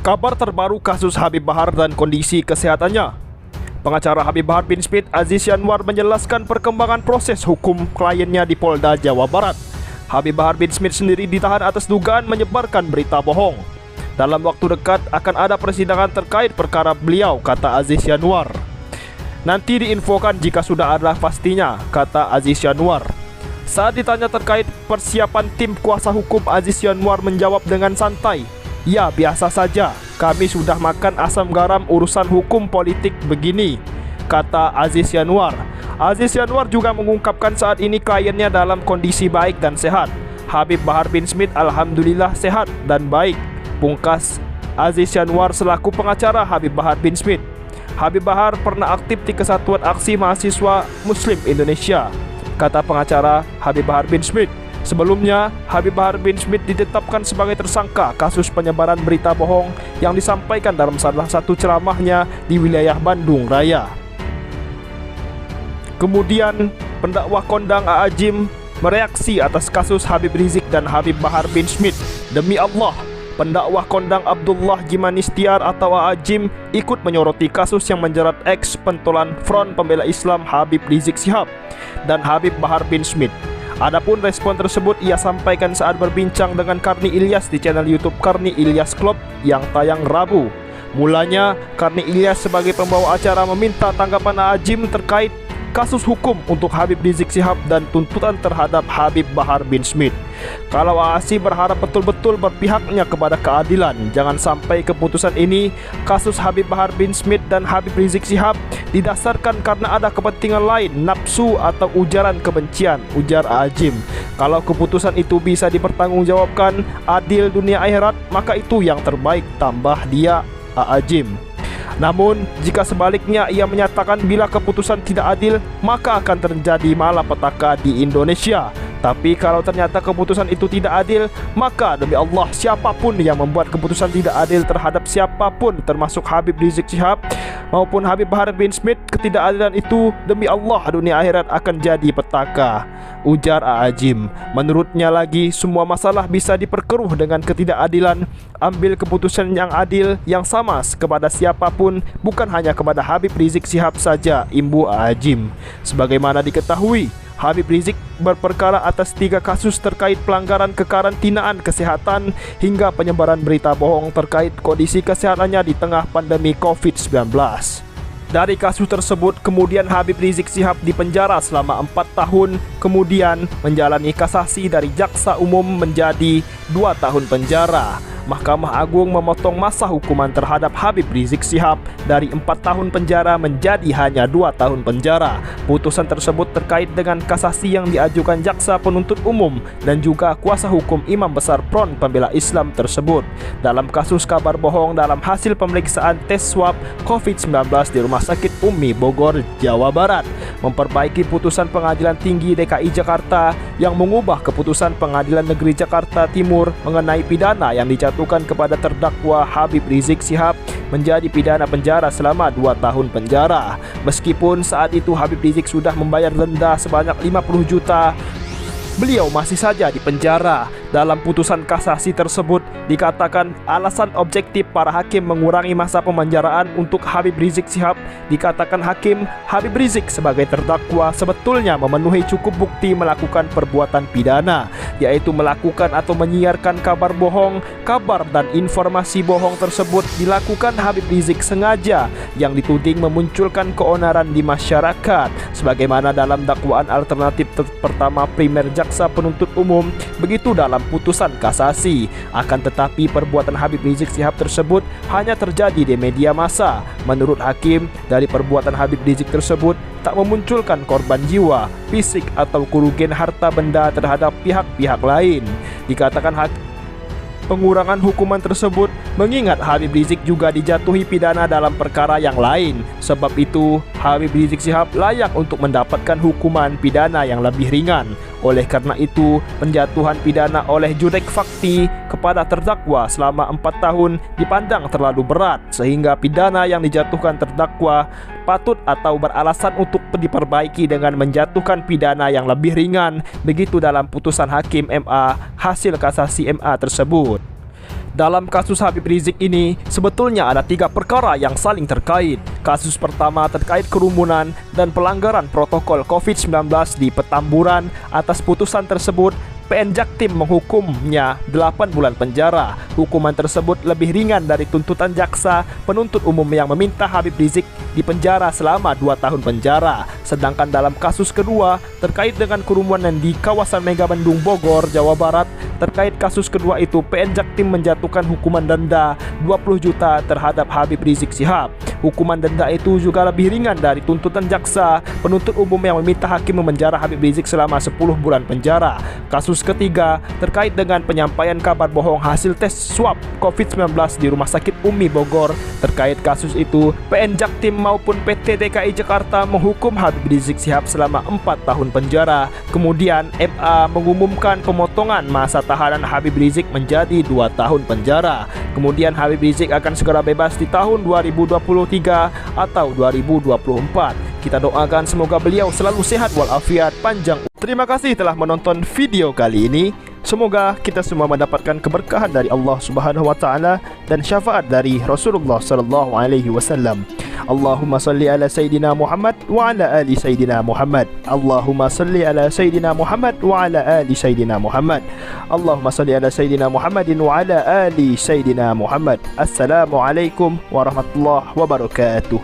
Kabar terbaru kasus Habib Bahar dan kondisi kesehatannya. Pengacara Habib Bahar bin Smith, Aziz Yanwar, menjelaskan perkembangan proses hukum kliennya di Polda Jawa Barat. Habib Bahar bin Smith sendiri ditahan atas dugaan menyebarkan berita bohong. Dalam waktu dekat akan ada persidangan terkait perkara beliau, kata Aziz Yanwar. Nanti diinfokan jika sudah ada pastinya, kata Aziz Yanwar. Saat ditanya terkait persiapan tim kuasa hukum, Aziz Yanwar menjawab dengan santai, "Ya, biasa saja. Kami sudah makan asam garam urusan hukum politik begini," kata Aziz Yanwar. Aziz Yanwar juga mengungkapkan saat ini kliennya dalam kondisi baik dan sehat. Habib Bahar bin Smith alhamdulillah sehat dan baik, pungkas Aziz Yanwar selaku pengacara Habib Bahar bin Smith. Habib Bahar pernah aktif di Kesatuan Aksi Mahasiswa Muslim Indonesia, kata pengacara Habib Bahar bin Smith. Sebelumnya, Habib Bahar bin Smith ditetapkan sebagai tersangka kasus penyebaran berita bohong yang disampaikan dalam salah satu ceramahnya di wilayah Bandung Raya. Kemudian, pendakwah kondang A'ajim mereaksi atas kasus Habib Rizik dan Habib Bahar bin Smith. Demi Allah, pendakwah kondang Abdullah Jimanistiar atau A'ajim ikut menyoroti kasus yang menjerat ex-pentolan Front Pembela Islam Habib Rizik Syihab dan Habib Bahar bin Smith. Adapun respon tersebut ia sampaikan saat berbincang dengan Karni Ilyas di channel YouTube Karni Ilyas Club yang tayang Rabu. Mulanya, Karni Ilyas sebagai pembawa acara meminta tanggapan A'ajim terkait kasus hukum untuk Habib Rizik Syihab dan tuntutan terhadap Habib Bahar bin Smith. Kalau A'asi berharap betul-betul berpihaknya kepada keadilan, jangan sampai keputusan ini kasus Habib Bahar bin Smith dan Habib Rizik Syihab didasarkan karena ada kepentingan lain, nafsu atau ujaran kebencian, ujar A'ajim. Kalau keputusan itu bisa dipertanggungjawabkan, adil dunia akhirat, maka itu yang terbaik, tambah dia, A'ajim. Namun, jika sebaliknya ia menyatakan bila keputusan tidak adil, maka akan terjadi malapetaka di Indonesia. Tapi kalau ternyata keputusan itu tidak adil, maka demi Allah, siapapun yang membuat keputusan tidak adil terhadap siapapun, termasuk Habib Rizik Syihab maupun Habib Bahar bin Smith, ketidakadilan itu demi Allah dunia akhirat akan jadi petaka, ujar A'ajim. Menurutnya lagi, semua masalah bisa diperkeruh dengan ketidakadilan. Ambil keputusan yang adil, yang sama kepada siapapun, bukan hanya kepada Habib Rizik Syihab saja, imbu A'ajim. Sebagaimana diketahui, Habib Rizik berperkara atas 3 kasus terkait pelanggaran kekarantinaan kesehatan hingga penyebaran berita bohong terkait kondisi kesehatannya di tengah pandemi COVID-19. Dari kasus tersebut, kemudian Habib Rizik Syihab dipenjara selama 4 tahun, kemudian menjalani kasasi dari jaksa umum menjadi 2 tahun penjara. Mahkamah Agung memotong masa hukuman terhadap Habib Rizik Syihab dari 4 tahun penjara menjadi hanya 2 tahun penjara. Putusan tersebut terkait dengan kasasi yang diajukan jaksa penuntut umum dan juga kuasa hukum Imam Besar Front Pembela Islam tersebut dalam kasus kabar bohong dalam hasil pemeriksaan tes swab COVID-19 di Rumah Sakit Umi Bogor, Jawa Barat, memperbaiki putusan Pengadilan Tinggi DKI Jakarta yang mengubah keputusan Pengadilan Negeri Jakarta Timur mengenai pidana yang dijatuhkan kepada terdakwa Habib Rizik Syihab menjadi pidana penjara selama 2 tahun penjara. Meskipun saat itu Habib Rizik sudah membayar denda sebanyak 50 juta, beliau masih saja dipenjara. Dalam putusan kasasi tersebut dikatakan alasan objektif para hakim mengurangi masa pemenjaraan untuk Habib Rizik Syihab. Dikatakan hakim, Habib Rizik sebagai terdakwa sebetulnya memenuhi cukup bukti melakukan perbuatan pidana, yaitu melakukan atau menyiarkan kabar bohong. Kabar dan informasi bohong tersebut dilakukan Habib Rizik sengaja yang dituding memunculkan keonaran di masyarakat, sebagaimana dalam dakwaan alternatif pertama primer jaksa penuntut umum, begitu dalam putusan kasasi. Akan tetapi perbuatan Habib Rizik Syihab tersebut hanya terjadi di media massa. Menurut hakim, dari perbuatan Habib Rizik tersebut tak memunculkan korban jiwa, fisik atau kerugian harta benda terhadap pihak-pihak lain. Dikatakan pengurangan hukuman tersebut mengingat Habib Rizik juga dijatuhi pidana dalam perkara yang lain. Sebab itu, Habib Rizik Syihab layak untuk mendapatkan hukuman pidana yang lebih ringan. Oleh karena itu, penjatuhan pidana oleh jurek fakti kepada terdakwa selama 4 tahun dipandang terlalu berat, sehingga pidana yang dijatuhkan terdakwa patut atau beralasan untuk diperbaiki dengan menjatuhkan pidana yang lebih ringan. Begitu dalam putusan hakim MA hasil kasasi MA tersebut. Dalam kasus Habib Rizik ini, sebetulnya ada 3 perkara yang saling terkait. Kasus pertama terkait kerumunan dan pelanggaran protokol COVID-19 di Petamburan. Atas putusan tersebut, PN Jaktim menghukumnya 8 bulan penjara. Hukuman tersebut lebih ringan dari tuntutan jaksa penuntut umum yang meminta Habib Rizik dipenjara selama 2 tahun penjara. Sedangkan dalam kasus kedua terkait dengan kerumunan di kawasan Megabendung Bogor, Jawa Barat, terkait kasus kedua itu PN Jaktim menjatuhkan hukuman denda 20 juta terhadap Habib Rizik Syihab. Hukuman denda itu juga lebih ringan dari tuntutan jaksa penuntut umum yang meminta hakim memenjara Habib Rizik selama 10 bulan penjara. Kasus ketiga terkait dengan penyampaian kabar bohong hasil tes swab COVID-19 di Rumah Sakit Umi Bogor. Terkait kasus itu, PN Jaktim maupun PT DKI Jakarta menghukum Habib Rizik Syihab selama 4 tahun penjara. Kemudian MA mengumumkan pemotongan masa tahanan Habib Rizik menjadi 2 tahun penjara. Kemudian Habib Rizik akan segera bebas di tahun 2023 atau 2024. Kita doakan semoga beliau selalu sehat walafiat panjang. Terima kasih telah menonton video kali ini. Semoga kita semua mendapatkan keberkahan dari Allah Subhanahu wa taala dan syafaat dari Rasulullah sallallahu alaihi wasallam. Allahumma salli ala sayidina Muhammad wa ala ali sayidina Muhammad. Allahumma salli ala sayidina Muhammad wa ala ali sayidina Muhammad. Allahumma salli ala sayidina Muhammadin wa ala ali sayidina Muhammad. Assalamualaikum warahmatullahi wabarakatuh.